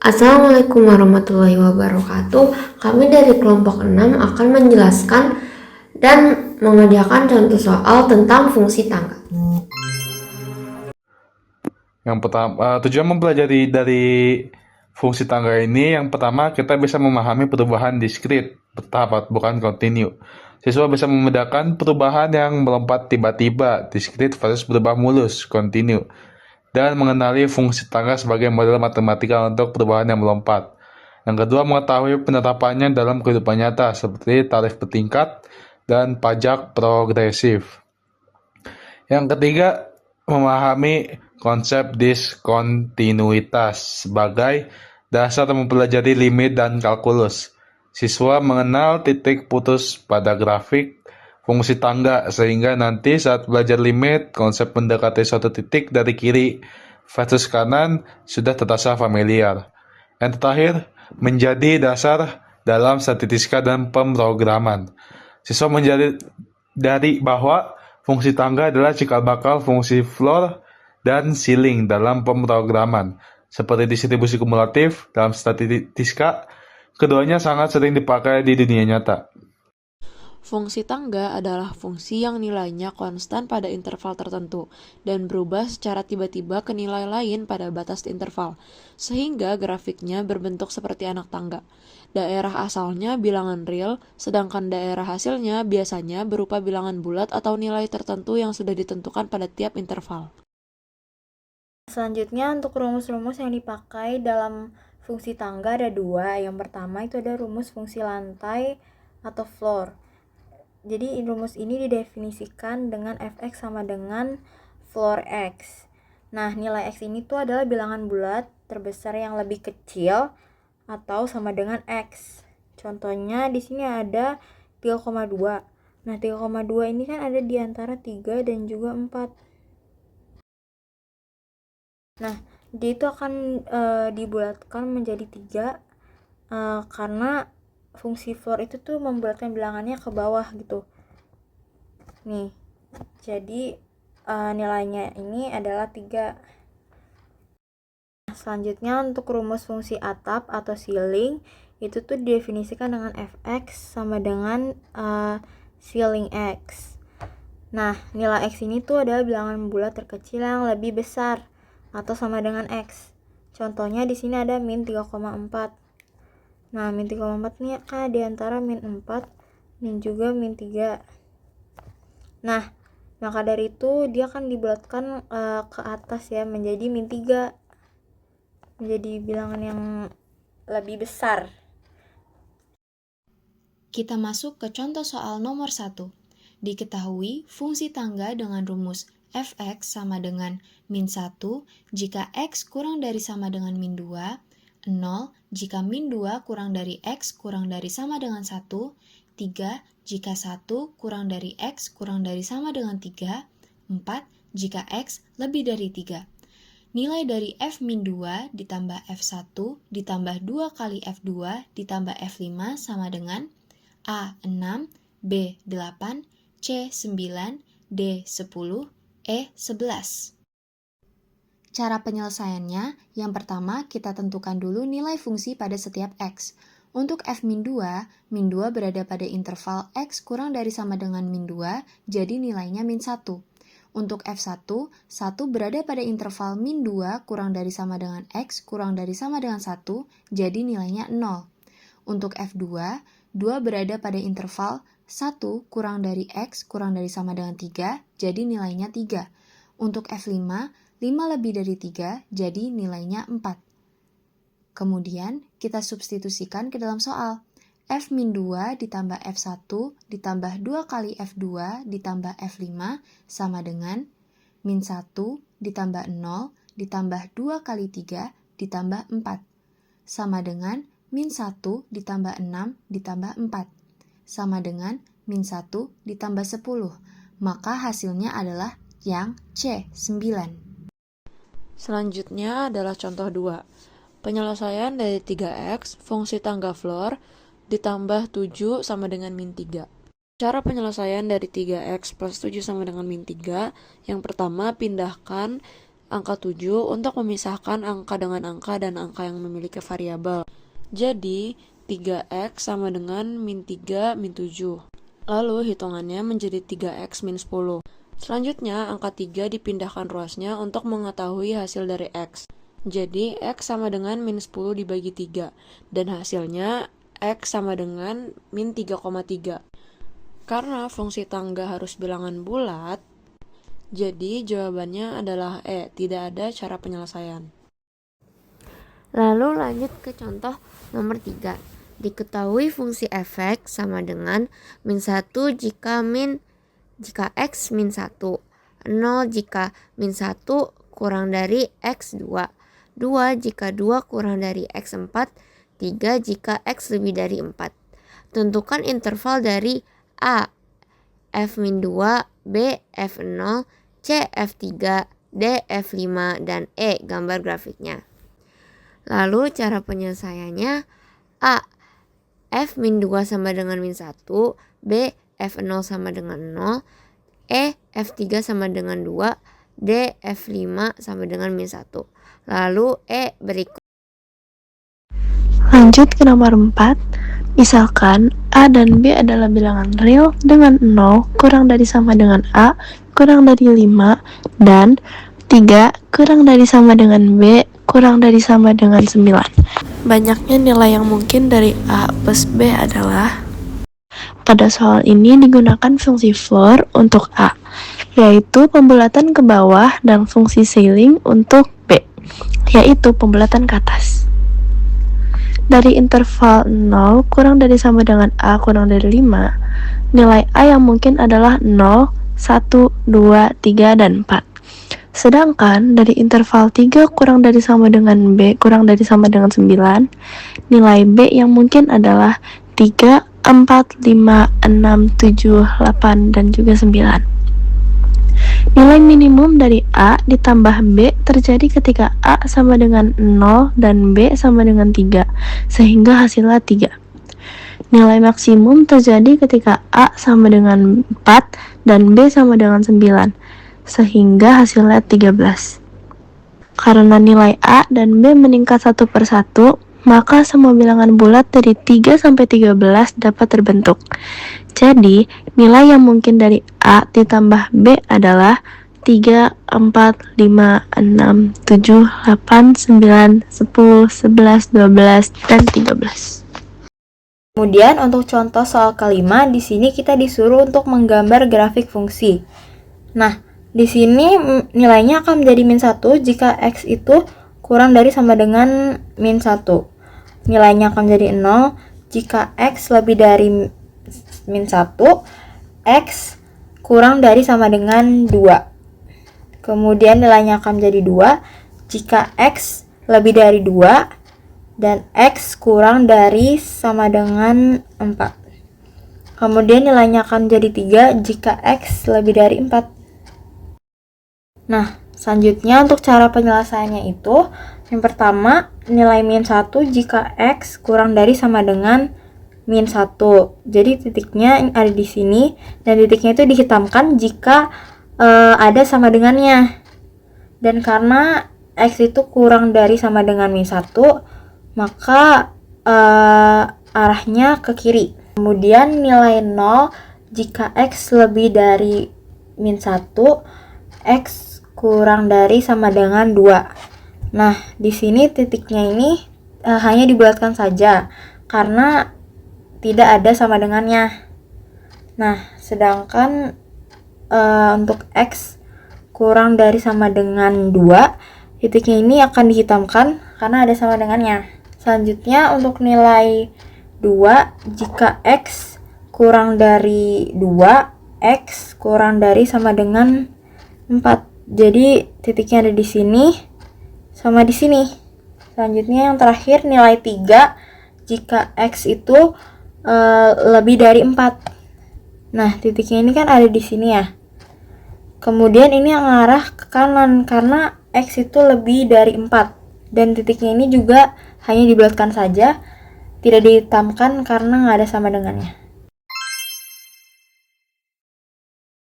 Assalamualaikum warahmatullahi wabarakatuh. Kami dari kelompok 6 akan menjelaskan dan mengerjakan contoh soal tentang fungsi tangga. Yang pertama, tujuan mempelajari dari fungsi tangga ini, yang pertama kita bisa memahami perubahan diskrit bertahap, bukan kontinu. Siswa bisa membedakan perubahan yang melompat tiba-tiba, diskrit versus berubah mulus, kontinu, dan mengenali fungsi tangga sebagai model matematika untuk perubahan yang melompat. Yang kedua, mengetahui penerapannya dalam kehidupan nyata, seperti tarif bertingkat dan pajak progresif. Yang ketiga, memahami konsep diskontinuitas sebagai dasar mempelajari limit dan kalkulus. Siswa mengenal titik putus pada grafik fungsi tangga, sehingga nanti saat belajar limit, konsep mendekati suatu titik dari kiri versus kanan sudah terasa familiar. Yang terakhir, menjadi dasar dalam statistika dan pemrograman. Siswa menjadi dari bahwa fungsi tangga adalah cikal bakal fungsi floor dan ceiling dalam pemrograman. Seperti distribusi kumulatif dalam statistika, keduanya sangat sering dipakai di dunia nyata. Fungsi tangga adalah fungsi yang nilainya konstan pada interval tertentu dan berubah secara tiba-tiba ke nilai lain pada batas interval, sehingga grafiknya berbentuk seperti anak tangga. Daerah asalnya bilangan real, sedangkan daerah hasilnya biasanya berupa bilangan bulat atau nilai tertentu yang sudah ditentukan pada tiap interval. Selanjutnya untuk rumus-rumus yang dipakai dalam fungsi tangga ada dua. Yang pertama itu ada rumus fungsi lantai atau floor. Jadi rumus ini didefinisikan dengan fx sama dengan floor x. Nah, nilai x ini tuh adalah bilangan bulat terbesar yang lebih kecil atau sama dengan x. Contohnya di sini ada 3,2. Nah, 3,2 ini kan ada di antara 3 dan juga 4. Nah, dia itu akan dibulatkan menjadi 3 karena fungsi floor itu tuh membulatkan bilangannya ke bawah gitu. Nih, jadi nilainya ini adalah 3. Selanjutnya untuk rumus fungsi atap atau ceiling itu tuh didefinisikan dengan fx sama dengan ceiling x. Nah, nilai x ini tuh adalah bilangan bulat terkecil yang lebih besar atau sama dengan x. Contohnya di sini ada min 3,4. Nah, min 3,4 ini kan di antara min 4 dan juga min 3. Nah, maka dari itu dia akan dibulatkan ke atas ya menjadi min 3. Menjadi bilangan yang lebih besar. Kita masuk ke contoh soal nomor 1. Diketahui fungsi tangga dengan rumus fx sama dengan min 1 jika x kurang dari sama dengan min 2, 0 jika min 2 kurang dari x kurang dari sama dengan 1, 3 jika 1 kurang dari x kurang dari sama dengan 3, 4 jika x lebih dari 3. Nilai dari f min 2 ditambah f1 ditambah 2 kali f2 ditambah f5 sama dengan A6, B8, C9, D10, E11. Cara penyelesaiannya, yang pertama kita tentukan dulu nilai fungsi pada setiap x. Untuk f min 2 berada pada interval x kurang dari sama dengan min 2, jadi nilainya min 1. Untuk f1, 1 berada pada interval min 2 kurang dari sama dengan x kurang dari sama dengan 1, jadi nilainya 0. Untuk f2, 2 berada pada interval 1 kurang dari x kurang dari sama dengan 3, jadi nilainya 3. Untuk f5, 5 lebih dari 3, jadi nilainya 4. Kemudian, kita substitusikan ke dalam soal. F min 2 ditambah F1 ditambah 2 kali F2 ditambah F5 sama dengan min 1 ditambah 0 ditambah 2 kali 3 ditambah 4 sama dengan min 1 ditambah 6 ditambah 4 sama dengan min 1 ditambah 10. Maka hasilnya adalah yang C, 9. Selanjutnya adalah contoh 2. Penyelesaian dari 3x fungsi tangga floor ditambah 7 sama dengan min 3. Cara penyelesaian dari 3x plus 7 sama dengan min 3, yang pertama pindahkan angka 7 untuk memisahkan angka dengan angka dan angka yang memiliki variabel. Jadi, 3x sama dengan min 3 min 7. Lalu hitungannya menjadi 3x min 10. Selanjutnya, angka 3 dipindahkan ruasnya untuk mengetahui hasil dari x. Jadi, x sama dengan min 10 dibagi 3. Dan hasilnya, x sama dengan min 3,3. Karena fungsi tangga harus bilangan bulat, jadi jawabannya adalah E, tidak ada cara penyelesaian. Lalu lanjut ke contoh nomor 3. Diketahui fungsi f(x) sama dengan min 1 jika x min 1, 0 jika min 1 kurang dari x 2, 2 jika 2 kurang dari x 4, 3 jika x lebih dari 4. Tentukan interval dari A, f min 2, B, f0, C, f3, D, f5, dan E gambar grafiknya. Lalu cara penyelesaiannya A, f min 2 sama dengan min 1, B, f0 sama dengan 0, E, f3 sama dengan 2, D, f5 sama dengan min 1. Lalu E berikut. Lanjut ke nomor 4. Misalkan A dan B adalah bilangan real dengan 0 kurang dari sama dengan A kurang dari 5 dan 3 kurang dari sama dengan B kurang dari sama dengan 9. Banyaknya nilai yang mungkin dari A plus B adalah, pada soal ini digunakan fungsi floor untuk A, yaitu pembulatan ke bawah, dan fungsi ceiling untuk B, yaitu pembulatan ke atas. Dari interval 0 kurang dari sama dengan A kurang dari 5, nilai A yang mungkin adalah 0, 1, 2, 3, dan 4. Sedangkan dari interval 3 kurang dari sama dengan B kurang dari sama dengan 9, nilai B yang mungkin adalah 3, 4, 5, 6, 7, 8, dan juga 9. Nilai minimum dari A ditambah B terjadi ketika A sama dengan 0 dan B sama dengan 3, sehingga hasilnya 3. Nilai maksimum terjadi ketika A sama dengan 4 dan B sama dengan 9, sehingga hasilnya 13. Karena nilai A dan B meningkat satu per satu, maka semua bilangan bulat dari 3 sampai 13 dapat terbentuk. Jadi, nilai yang mungkin dari A ditambah B adalah 3, 4, 5, 6, 7, 8, 9, 10, 11, 12, dan 13. Kemudian untuk contoh soal kelima, di sini kita disuruh untuk menggambar grafik fungsi. Nah, di sini nilainya akan menjadi min 1 jika x itu kurang dari sama dengan min 1. Nilainya akan menjadi 0 jika x lebih dari min 1, x kurang dari sama dengan 2. Kemudian nilainya akan menjadi 2 jika x lebih dari 2 dan x kurang dari sama dengan 4. Kemudian nilainya akan menjadi 3 jika x lebih dari 4. Nah, selanjutnya untuk cara penyelesaiannya itu, yang pertama, nilai min 1 jika x kurang dari sama dengan min 1. Jadi titiknya ada di sini, dan titiknya itu dihitamkan jika ada sama dengannya. Dan karena x itu kurang dari sama dengan min 1, maka arahnya ke kiri. Kemudian nilai 0 jika x lebih dari min 1, x kurang dari sama dengan 2. Nah, di sini titiknya ini hanya dibulatkan saja karena tidak ada sama dengannya. Nah, sedangkan untuk x kurang dari sama dengan 2, titiknya ini akan dihitamkan karena ada sama dengannya. Selanjutnya untuk nilai 2 jika x kurang dari 2, x kurang dari sama dengan 4. Jadi titiknya ada di sini sama di sini. Selanjutnya yang terakhir nilai 3 jika x itu lebih dari 4. Nah, titiknya ini kan ada di sini ya. Kemudian ini yang mengarah ke kanan karena x itu lebih dari 4. Dan titiknya ini juga hanya dibulatkan saja, tidak dihitamkan karena nggak ada sama dengannya.